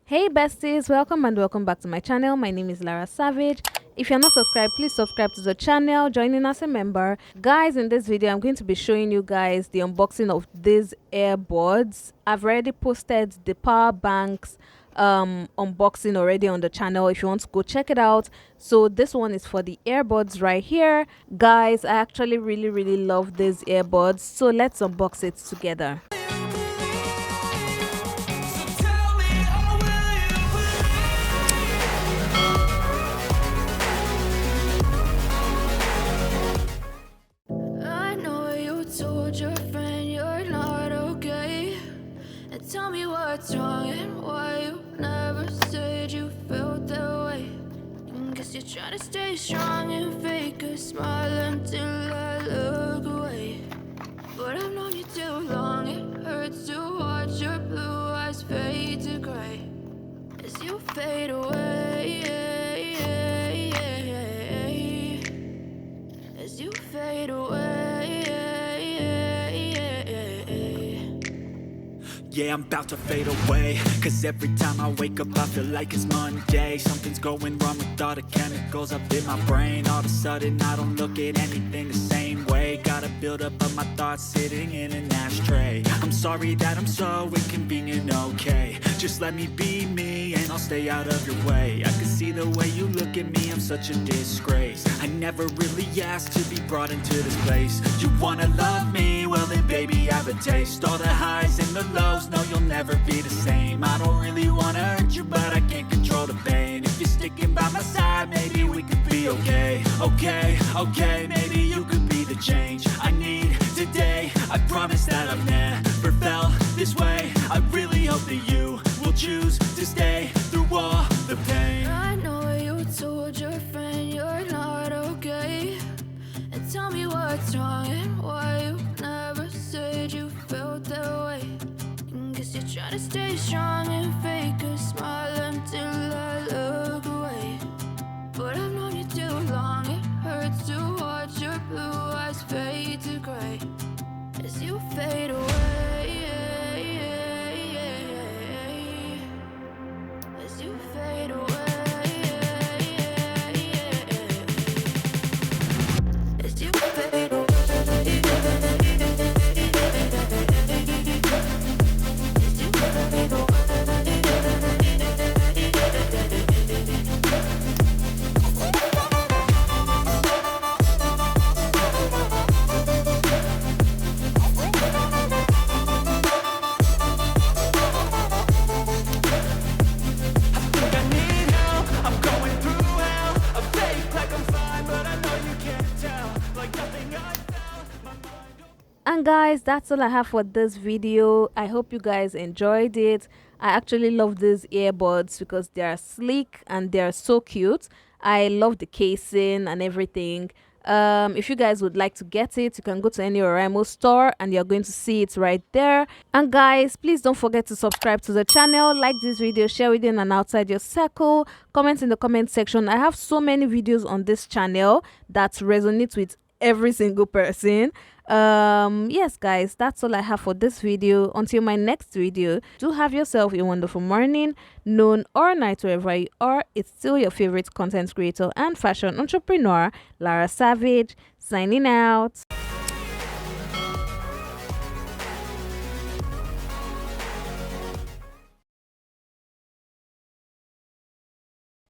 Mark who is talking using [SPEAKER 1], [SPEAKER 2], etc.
[SPEAKER 1] Hey besties, welcome and welcome back to my channel. My name is Lara Savage. If you're not subscribed, please subscribe to the channel, join in as a member. Guys, in this video I'm going to be showing you guys the unboxing of these earbuds. I've already posted the power banks unboxing already on the channel if you want to go check it out. So this one is for the earbuds right here. Guys, I actually really love these earbuds, so let's unbox it together.
[SPEAKER 2] Tell me what's wrong and why you never said you felt that way. Guess you're trying to stay strong and fake a smile until I look away. But I've known you too long, it hurts to watch your blue eyes fade to gray as you fade away. As you fade away.
[SPEAKER 3] Yeah, I'm about to fade away, cause every time I wake up I feel like it's Monday. Something's going wrong with all the chemicals up in my brain. All of a sudden I don't look at anything the same way. Got a buildup of my thoughts sitting in an ashtray. I'm sorry that I'm so inconvenient, okay. Just let me be me and I'll stay out of your way. I can see the way you look at me, I'm such a disgrace. I never really asked to be brought into this place. You wanna love me? Well then baby I have a taste. All the highs and the lows, no, you'll never be the same. I don't really wanna hurt you, but I can't control the pain. If you're sticking by my side, maybe we could be okay. Okay, maybe you could be the change I need today. I promise that I've never felt this way. I really hope that you will choose to stay through all the pain.
[SPEAKER 2] I know you told your friend you're not okay, and tell me what's wrong and why you never said you felt that way. Guess you're trying to stay strong and fake a smile until I look away. But I've known you too long, it hurts to watch your blue eyes fade to gray as you fade away. As you fade away. As you fade away.
[SPEAKER 1] And guys, that's all I have for this video. I hope you guys enjoyed it. I actually love these earbuds because they are sleek and they are so cute. I love the casing and everything. If you guys would like to get it, you can go to any Oraimo store and you're going to see it right there. And guys, please don't forget to subscribe to the channel, like this video, share within and outside your circle, comment in the comment section. I have so many videos on this channel that resonate with every single person. Yes guys, that's all I have for this video. Until my next video, do have yourself a wonderful morning, noon or night, wherever you are. It's still your favorite content creator and fashion entrepreneur, Lara Savage, signing out.